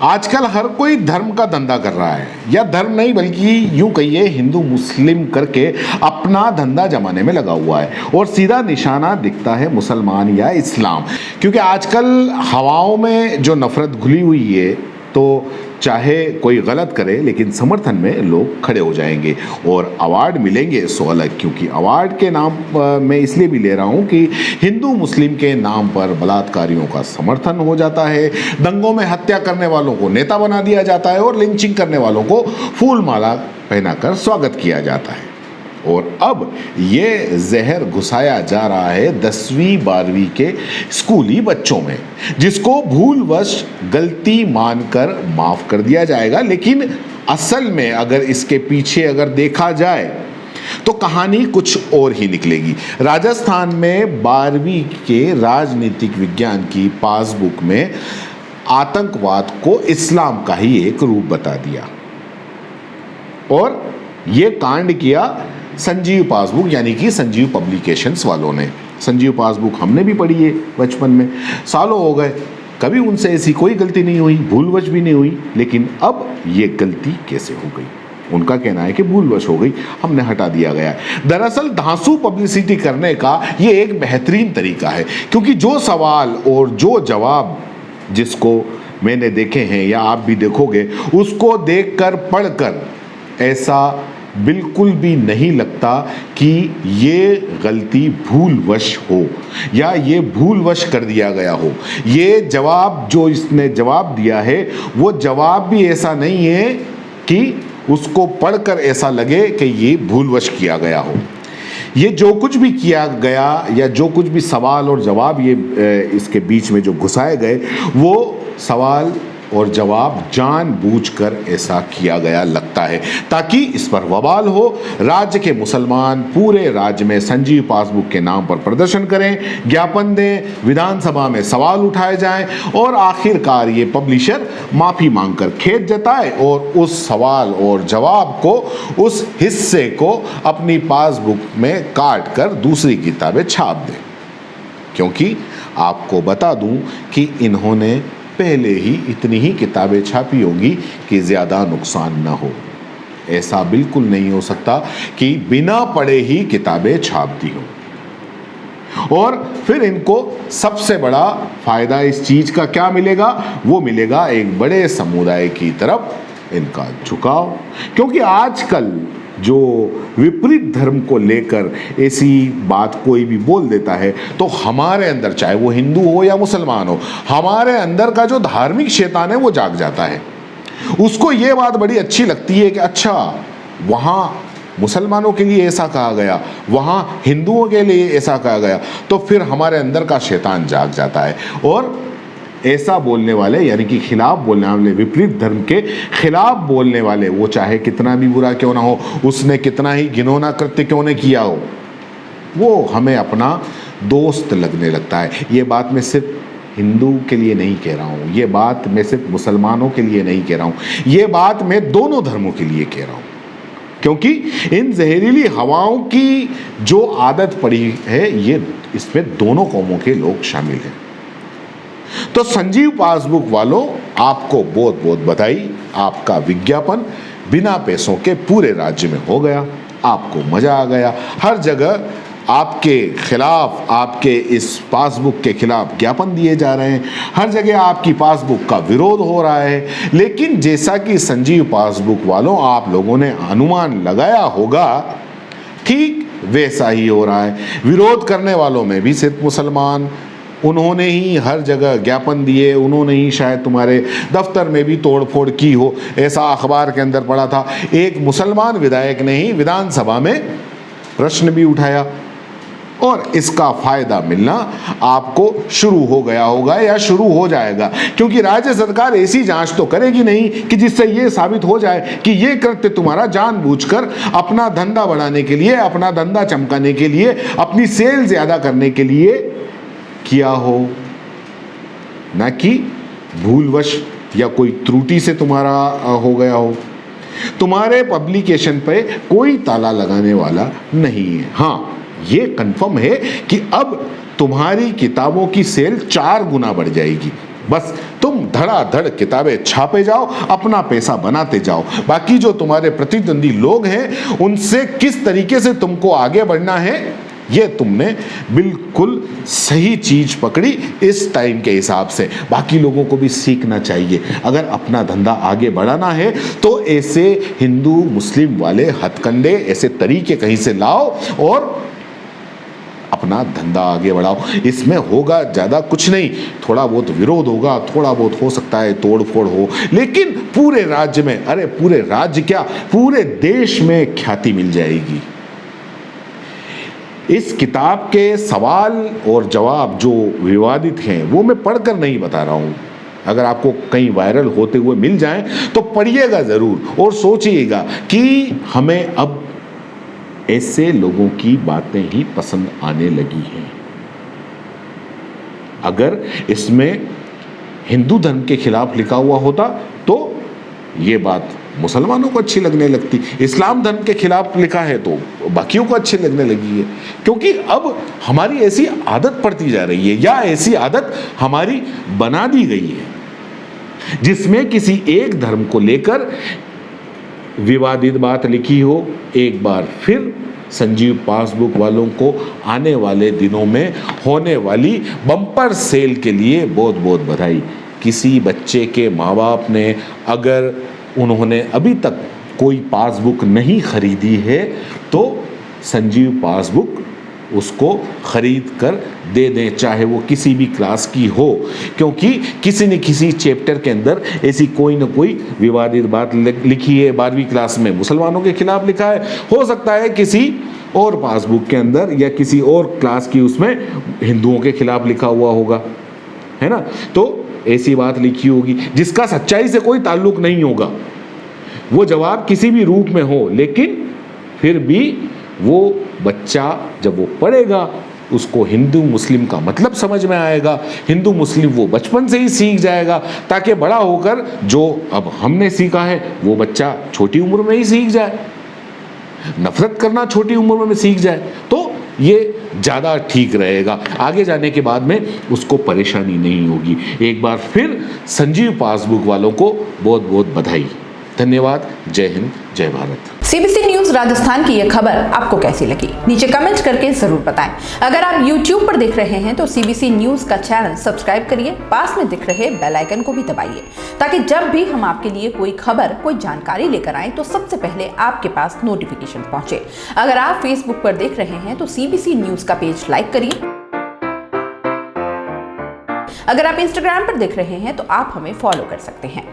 आजकल हर कोई धर्म का धंधा कर रहा है, या धर्म नहीं बल्कि यूं कहिए हिंदू मुस्लिम करके अपना धंधा जमाने में लगा हुआ है, और सीधा निशाना दिखता है मुसलमान या इस्लाम। क्योंकि आजकल हवाओं में जो नफरत घुली हुई है, तो चाहे कोई गलत करे लेकिन समर्थन में लोग खड़े हो जाएंगे और अवार्ड मिलेंगे सो अलग। क्योंकि अवार्ड के नाम मैं इसलिए भी ले रहा हूं कि हिंदू मुस्लिम के नाम पर बलात्कारियों का समर्थन हो जाता है, दंगों में हत्या करने वालों को नेता बना दिया जाता है और लिंचिंग करने वालों को फूल माला पहनाकर स्वागत किया जाता है। और अब ये जहर घुसाया जा रहा है 10वीं 12वीं के स्कूली बच्चों में, जिसको भूलवश गलती मानकर माफ कर दिया जाएगा। लेकिन असल में अगर इसके पीछे अगर देखा जाए तो कहानी कुछ और ही निकलेगी। राजस्थान में 12वीं के राजनीतिक विज्ञान की पासबुक में आतंकवाद को इस्लाम का ही एक रूप बता दिया, और ये कांड किया संजीव पासबुक यानी कि संजीव पब्लिकेशंस वालों ने। संजीव पासबुक हमने भी पढ़ी है बचपन में, सालों हो गए, कभी उनसे ऐसी कोई गलती नहीं हुई, भूलवश भी नहीं हुई। लेकिन अब ये गलती कैसे हो गई? उनका कहना है कि भूलवश हो गई, हमने हटा दिया गया है। दरअसल धांसू पब्लिसिटी करने का ये एक बेहतरीन तरीका है, क्योंकि जो सवाल और जो जवाब जिसको मैंने देखे हैं या आप भी देखोगे, उसको देखकर पढ़कर ऐसा बिल्कुल भी नहीं लगता कि ये गलती भूलवश हो या ये भूलवश कर दिया गया हो। ये जवाब जो इसने जवाब दिया है वो जवाब भी ऐसा नहीं है कि उसको पढ़कर ऐसा लगे कि ये भूलवश किया गया हो। ये जो कुछ भी किया गया या जो कुछ भी सवाल और जवाब ये इसके बीच में जो घुसाए गए, वो सवाल और जवाब जानबूझकर ऐसा किया गया लगता है ताकि इस पर बवाल हो। राज्य के मुसलमान पूरे राज्य में संजीव पासबुक के नाम पर प्रदर्शन करें, ज्ञापन दें, विधानसभा में सवाल उठाए जाएं और आखिरकार ये पब्लिशर माफी मांगकर खेद जताए और उस सवाल और जवाब को, उस हिस्से को अपनी पासबुक में काट कर दूसरी किताबें छाप दें। क्योंकि आपको बता दूं कि इन्होंने पहले ही इतनी ही किताबें छापी होंगी कि ज़्यादा नुकसान ना हो। ऐसा बिल्कुल नहीं हो सकता कि बिना पढ़े ही किताबें छाप दी हों। और फिर इनको सबसे बड़ा फ़ायदा इस चीज़ का क्या मिलेगा? वो मिलेगा एक बड़े समुदाय की तरफ इनका झुकाव। क्योंकि आजकल जो विपरीत धर्म को लेकर ऐसी बात कोई भी बोल देता है, तो हमारे अंदर, चाहे वो हिंदू हो या मुसलमान हो, हमारे अंदर का जो धार्मिक शैतान है वो जाग जाता है। उसको ये बात बड़ी अच्छी लगती है कि अच्छा, वहाँ मुसलमानों के लिए ऐसा कहा गया, वहाँ हिंदुओं के लिए ऐसा कहा गया, तो फिर हमारे अंदर का शैतान जाग जाता है। और ऐसा बोलने वाले यानी कि खिलाफ बोलने वाले, विपरीत धर्म के खिलाफ बोलने वाले, वो चाहे कितना भी बुरा क्यों ना हो, उसने कितना ही घिनौना कृत्य क्यों न किया हो, वो हमें अपना दोस्त लगने लगता है। ये बात मैं सिर्फ हिंदू के लिए नहीं कह रहा हूँ, ये बात मैं सिर्फ मुसलमानों के लिए नहीं कह रहा हूँ, ये बात मैं दोनों धर्मों के लिए कह रहा हूँ। क्योंकि इन जहरीली हवाओं की जो आदत पड़ी है, ये इसमें दोनों कौमों के लोग शामिल हैं। तो संजीव पासबुक वालों, आपको बहुत बहुत बधाई। आपका विज्ञापन बिना पैसों के पूरे राज्य में हो गया, आपको मजा आ गया। हर जगह आपके खिलाफ, आपके इस पासबुक के खिलाफ ज्ञापन दिए जा रहे हैं, हर जगह आपकी पासबुक का विरोध हो रहा है। लेकिन जैसा कि संजीव पासबुक वालों आप लोगों ने अनुमान लगाया होगा, ठीक वैसा ही हो रहा है। विरोध करने वालों में भी सिर्फ मुसलमान, उन्होंने ही हर जगह ज्ञापन दिए, उन्होंने ही शायद तुम्हारे दफ्तर में भी तोड़फोड़ की हो, ऐसा अखबार के अंदर पढ़ा था। एक मुसलमान विधायक ने ही विधानसभा में प्रश्न भी उठाया, और इसका फायदा मिलना आपको शुरू हो गया होगा या शुरू हो जाएगा। क्योंकि राज्य सरकार ऐसी जांच तो करेगी नहीं कि जिससे ये साबित हो जाए कि ये कृत्य तुम्हारा जानबूझकर अपना धंधा बढ़ाने के लिए, अपना धंधा चमकाने के लिए, अपनी सेल ज्यादा करने के लिए किया हो, ना कि भूलवश या कोई त्रुटि से तुम्हारा हो गया हो। तुम्हारे पब्लिकेशन पे कोई ताला लगाने वाला नहीं है। हाँ, ये कंफर्म है कि अब तुम्हारी किताबों की सेल 4 गुना बढ़ जाएगी। बस तुम धड़ाधड़ किताबें छापे जाओ, अपना पैसा बनाते जाओ। बाकी जो तुम्हारे प्रतिद्वंदी लोग हैं उनसे किस तरीके से तुमको आगे बढ़ना है, ये तुमने बिल्कुल सही चीज पकड़ी इस टाइम के हिसाब से। बाकी लोगों को भी सीखना चाहिए। अगर अपना धंधा आगे बढ़ाना है तो ऐसे हिंदू मुस्लिम वाले हथकंडे, ऐसे तरीके कहीं से लाओ और अपना धंधा आगे बढ़ाओ। इसमें होगा ज़्यादा कुछ नहीं, थोड़ा बहुत विरोध होगा, थोड़ा बहुत हो सकता है तोड़ फोड़ हो, लेकिन पूरे राज्य में, अरे पूरे राज्य क्या, पूरे देश में ख्याति मिल जाएगी। इस किताब के सवाल और जवाब जो विवादित हैं वो मैं पढ़कर नहीं बता रहा हूँ। अगर आपको कहीं वायरल होते हुए मिल जाएं तो पढ़िएगा ज़रूर और सोचिएगा कि हमें अब ऐसे लोगों की बातें ही पसंद आने लगी हैं। अगर इसमें हिंदू धर्म के खिलाफ लिखा हुआ होता तो ये बात मुसलमानों को अच्छी लगने लगती, इस्लाम धर्म के खिलाफ लिखा है तो बाकियों को अच्छी लगने लगी है। क्योंकि अब हमारी ऐसी आदत पड़ती जा रही है, या ऐसी आदत हमारी बना दी गई है जिसमें किसी एक धर्म को लेकर विवादित बात लिखी हो। एक बार फिर संजीव पासबुक वालों को आने वाले दिनों में होने वाली बम्पर सेल के लिए बहुत बहुत बधाई। किसी बच्चे के माँ बाप ने अगर उन्होंने अभी तक कोई पासबुक नहीं खरीदी है तो संजीव पासबुक उसको खरीद कर दे दें, चाहे वो किसी भी क्लास की हो। क्योंकि किसी न किसी चैप्टर के अंदर ऐसी कोई ना कोई विवादित बात लिखी है। 12वीं क्लास में मुसलमानों के खिलाफ लिखा है, हो सकता है किसी और पासबुक के अंदर या किसी और क्लास की उसमें हिंदुओं के खिलाफ लिखा हुआ होगा, है ना। तो ऐसी बात लिखी होगी जिसका सच्चाई से कोई ताल्लुक नहीं होगा। वो जवाब किसी भी रूप में हो, लेकिन फिर भी वो बच्चा जब वो पढ़ेगा उसको हिंदू मुस्लिम का मतलब समझ में आएगा। हिंदू मुस्लिम वो बचपन से ही सीख जाएगा, ताकि बड़ा होकर जो अब हमने सीखा है वो बच्चा छोटी उम्र में ही सीख जाए, नफरत करना छोटी उम्र में सीख जाए, तो ये ज़्यादा ठीक रहेगा। आगे जाने के बाद में उसको परेशानी नहीं होगी। एक बार फिर संजीव पासबुक वालों को बहुत बहुत बधाई। धन्यवाद। जय हिंद, जय भारत। सीबीसी न्यूज राजस्थान की यह खबर आपको कैसी लगी, नीचे कमेंट करके जरूर बताएं। अगर आप YouTube पर देख रहे हैं तो सीबीसी न्यूज का चैनल सब्सक्राइब करिए, पास में दिख रहे बेल आइकन को भी दबाइए, ताकि जब भी हम आपके लिए कोई खबर, कोई जानकारी लेकर आए तो सबसे पहले आपके पास नोटिफिकेशन पहुंचे। अगर आप फेसबुक पर देख रहे हैं तो सीबीसी न्यूज का पेज लाइक करिए। अगर आप इंस्टाग्राम पर देख रहे हैं तो आप हमें फॉलो कर सकते हैं।